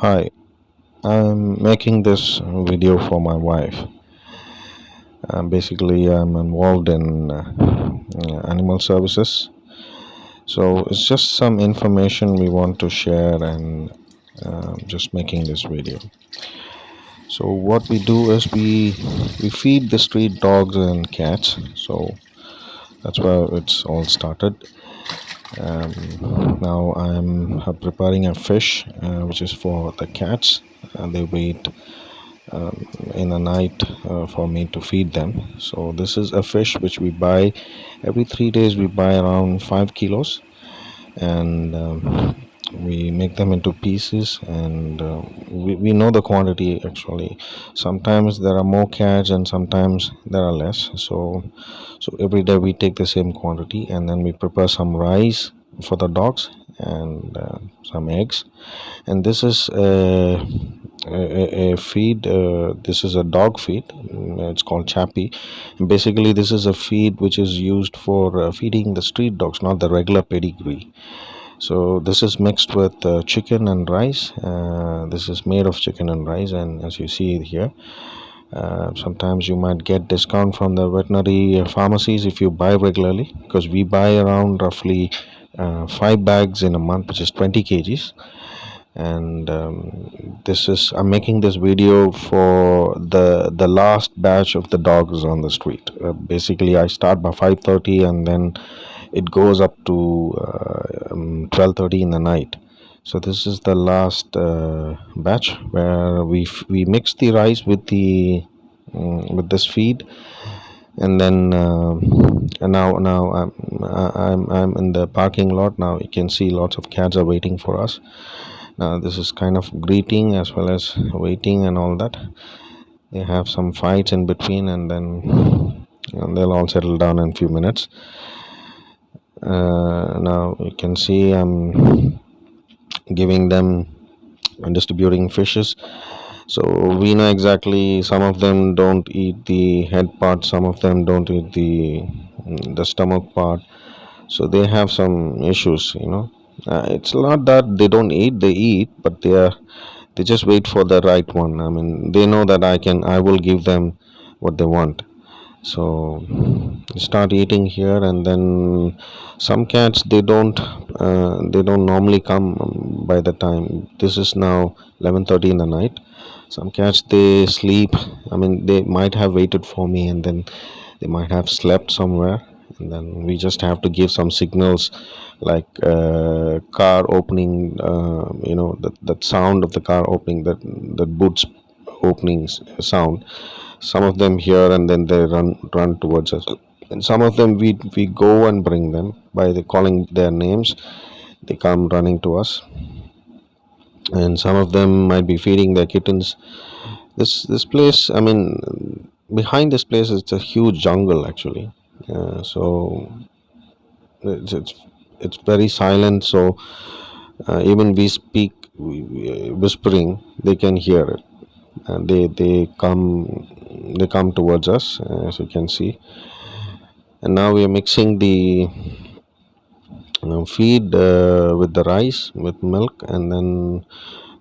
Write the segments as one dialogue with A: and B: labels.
A: Hi, I'm making this video for my wife. Basically, I'm involved in animal services, so it's just some information we want to share and just making this video. So what we do is we feed the street dogs and cats. So that's where it's all started. Now I'm preparing a fish which is for the cats. They wait in the night for me to feed them. So this is a fish which we buy every 3 days. We buy around 5 kilos, and we make them into pieces, and we know the quantity actually. Sometimes there are more cats and sometimes there are less. So every day we take the same quantity, and then we prepare some rice for the dogs and some eggs. And this is a feed. This is a dog feed. It's called chappy. Basically, this is a feed which is used for feeding the street dogs, not the regular pedigree. So this is mixed with chicken and rice. This is made of chicken and rice, and as you see it here, sometimes you might get discount from the veterinary pharmacies if you buy regularly, because we buy around roughly 5 bags in a month, which is 20 kgs. And this is I'm making this video for the last batch of the dogs on the street. Basically, I start by 5:30, and then it goes up to 12:30 in the night. So this is the last batch where we mix the rice with the with this feed. And then and now I'm in the parking lot. Now you can see lots of cats are waiting for us. Now this is kind of greeting as well as waiting and all that. They have some fights in between, and then they'll all settle down in a few minutes. Now you can see I'm giving them and distributing fishes. So we know exactly, some of them don't eat the head part, some of them don't eat the stomach part. So they have some issues. It's not that they don't eat, they eat, but they just wait for the right one. I mean, they know that I will give them what they want. So you start eating here, and then some cats, they don't normally come by the time. This is now 11:30 in the night. Some cats, they sleep. I mean, they might have waited for me, and then they might have slept somewhere, and then we just have to give some signals, like car opening, that sound of the car opening, that boots opening sound. Some of them hear, and then they run towards us, and some of them we go and bring them by the calling their names. They come running to us, and some of them might be feeding their kittens. This place, I mean, behind this place is a huge jungle actually. So it's, it's it's very silent. So even we speak whispering, they can hear it, and they come towards us, as you can see. And now we are mixing the feed with the rice with milk, and then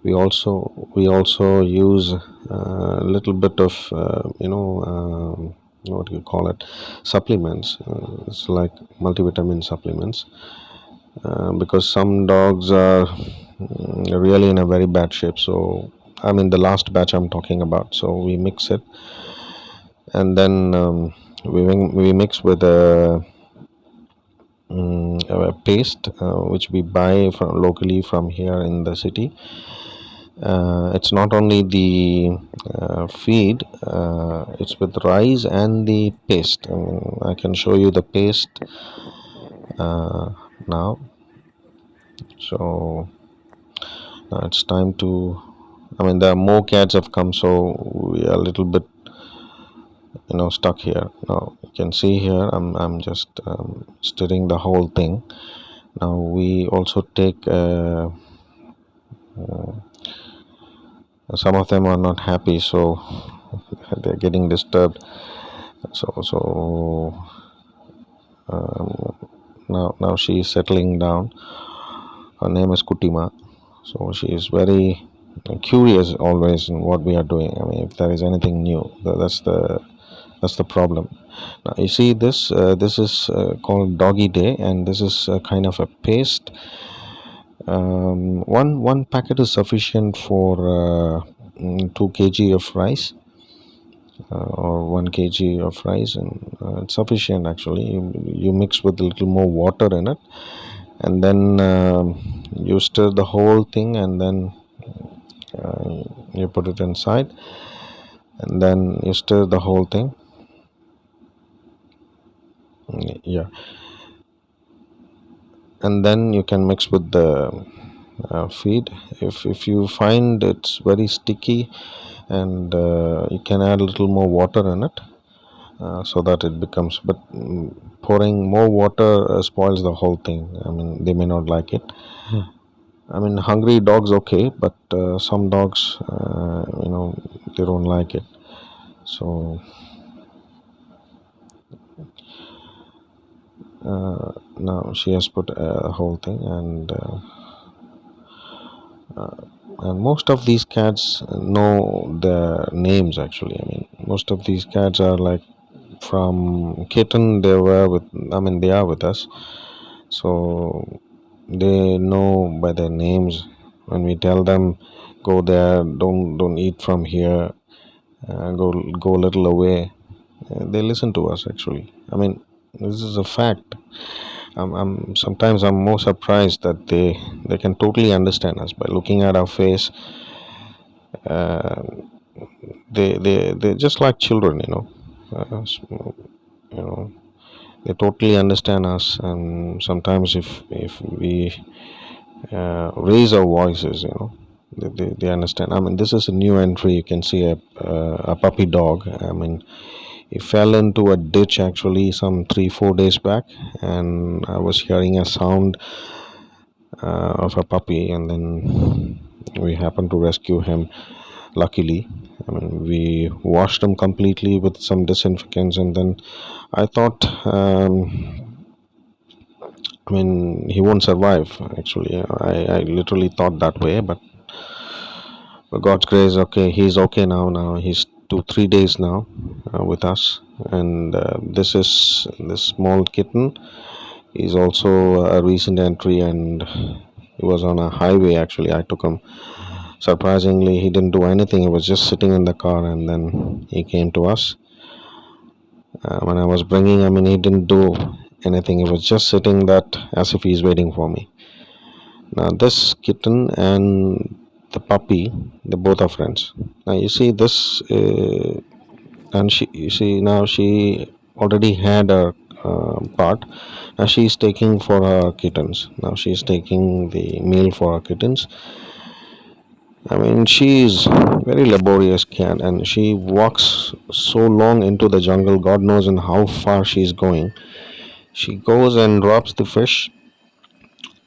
A: we also use a little bit of what do you call it, supplements. It's like multivitamin supplements, because some dogs are really in a very bad shape. So I mean, the last batch I'm talking about. So we mix it, and then we mix with a paste which we buy from locally from here in the city. It's not only the feed, it's with rice and the paste. I can show you the paste now. So now it's time to. I mean, there are more cats have come, so we are a little bit, stuck here. Now you can see here, I'm just stirring the whole thing. Now we also take. Some of them are not happy, so they're getting disturbed. So now she is settling down. Her name is Kutima. So she is very curious always in what we are doing. I mean, if there is anything new, that's the problem. Now you see this. This is called Doggy Day, and this is kind of a paste. One packet is sufficient for 2 kg of rice, or 1 kg of rice, and it's sufficient actually. You mix with a little more water in it, and then you stir the whole thing, and then you put it inside, and then you stir the whole thing. Yeah, and then you can mix with the feed. If you find it's very sticky, and you can add a little more water in it, so that it becomes, but pouring more water spoils the whole thing. I mean, they may not like it. I mean, hungry dogs okay, but some dogs, they don't like it. So now she has put a whole thing, and most of these cats know their names actually. I mean, most of these cats are like from kitten. They are with us, so they know by their names. When we tell them, go there, don't eat from here, go a little away, they listen to us actually. I mean, this is a fact. I'm more surprised that they can totally understand us by looking at our face. uh, they're just like children, you know they totally understand us. And sometimes if we raise our voices, they understand. I mean, this is a new entry. You can see a puppy dog. I mean, he fell into a ditch actually some 3-4 days back, and I was hearing a sound of a puppy, and then we happened to rescue him. Luckily, I mean, we washed him completely with some disinfectants, and then I thought, I mean, he won't survive. Actually, I literally thought that way, but by God's grace, okay, he's okay now. Now he's 2-3 days now with us, and this small kitten is also a recent entry, and he was on a highway. Actually, I took him. Surprisingly, he didn't do anything. He was just sitting in the car, and then he came to us. When I was bringing him, I mean, he didn't do anything. He was just sitting that as if he's waiting for me. Now, this kitten and the puppy, they both are friends. Now, you see this, and you see now she already had a part. Now she's taking for her kittens. Now she's taking the meal for her kittens. I mean, she is very laborious cat, and she walks so long into the jungle. God knows in how far she's going. She goes and drops the fish.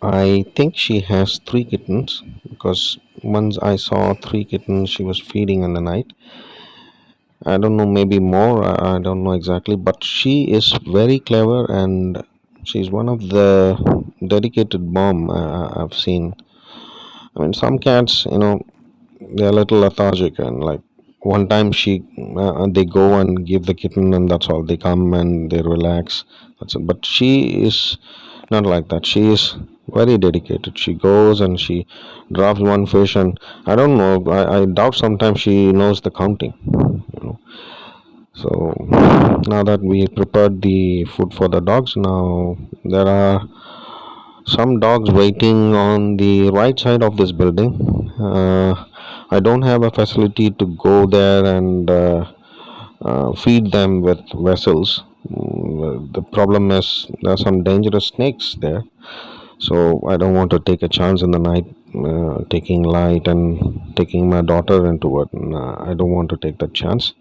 A: I think she has 3 kittens, because once I saw 3 kittens she was feeding in the night. I don't know, maybe more. I don't know exactly, but she is very clever, and she's one of the dedicated mom I've seen. I mean, some cats, they're a little lethargic, and like one time they go and give the kitten, and that's all. They come and they relax. That's it. But she is not like that. She is very dedicated. She goes and she drops one fish, and I don't know. I doubt sometimes she knows the counting. So now that we prepared the food for the dogs, now there are some dogs waiting on the right side of this building. I don't have a facility to go there and feed them with vessels. The problem is there are some dangerous snakes there, so I don't want to take a chance in the night, taking light and taking my daughter into it. I don't want to take that chance.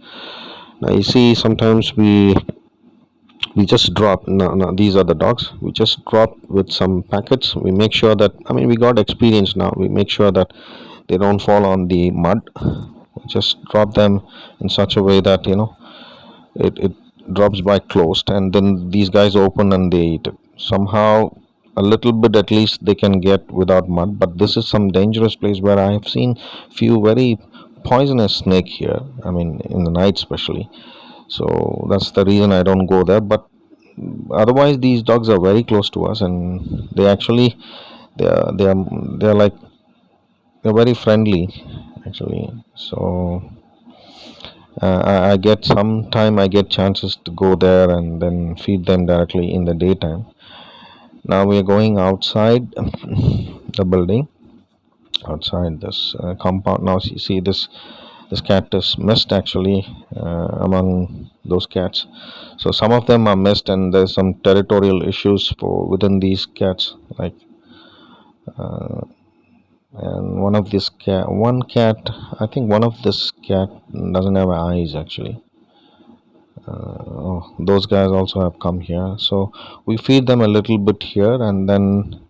A: Now you see, sometimes we just drop. No, these are the dogs. We just drop with some packets. We make sure that, I mean, we got experience now. We make sure that they don't fall on the mud. We just drop them in such a way that it drops by closed, and then these guys open and they eat it. Somehow a little bit at least they can get without mud. But this is some dangerous place where I have seen few very poisonous snake here, I mean in the night especially. So that's the reason I don't go there. But otherwise these dogs are very close to us, and they actually they're like they're very friendly actually. So I get sometime I get chances to go there and then feed them directly in the daytime. Now we are going outside the building, outside this compound. Now see this cat is missed actually among those cats. So some of them are missed, and there's some territorial issues for within these cats. Like and one cat, I think one of this cat doesn't have eyes actually. Oh, those guys also have come here. So we feed them a little bit here, and then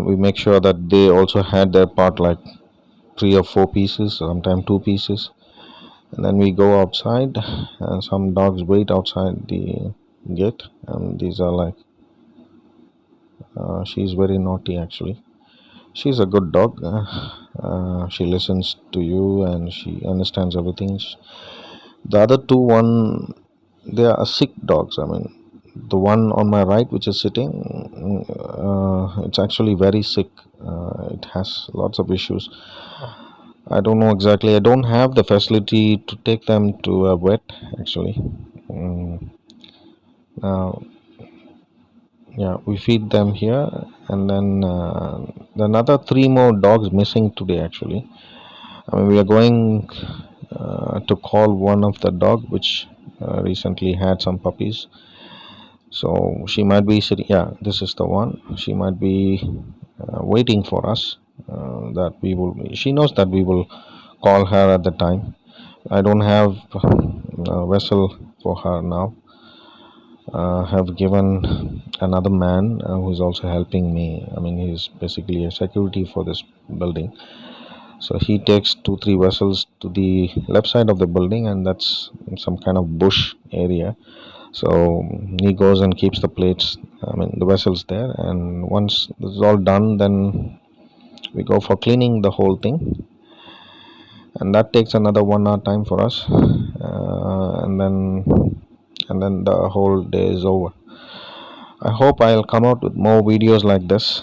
A: we make sure that they also had their part, like 3 or 4 pieces, sometimes 2 pieces. And then we go outside, and some dogs wait outside the gate. And these are like, she's very naughty actually. She's a good dog. She listens to you and she understands everything. The other two, one, they are sick dogs. I mean, the one on my right, which is sitting, it's actually very sick. It has lots of issues. I don't know exactly. I don't have the facility to take them to a vet actually. Mm, Now, yeah, we feed them here, and then another 3 more dogs missing today actually. I mean, we are going to call one of the dog which recently had some puppies. So she might be sitting. Yeah, this is the one. She might be waiting for us. That we will. She knows that we will call her at the time. I don't have a vessel for her now. Have given another man who is also helping me. I mean, he's basically a security for this building. So he takes 2 3 vessels to the left side of the building, and that's some kind of bush area. So he goes and keeps the plates, I mean the vessels there. And once this is all done, then we go for cleaning the whole thing, and that takes another 1 hour time for us. And then the whole day is over. I hope I'll come out with more videos like this.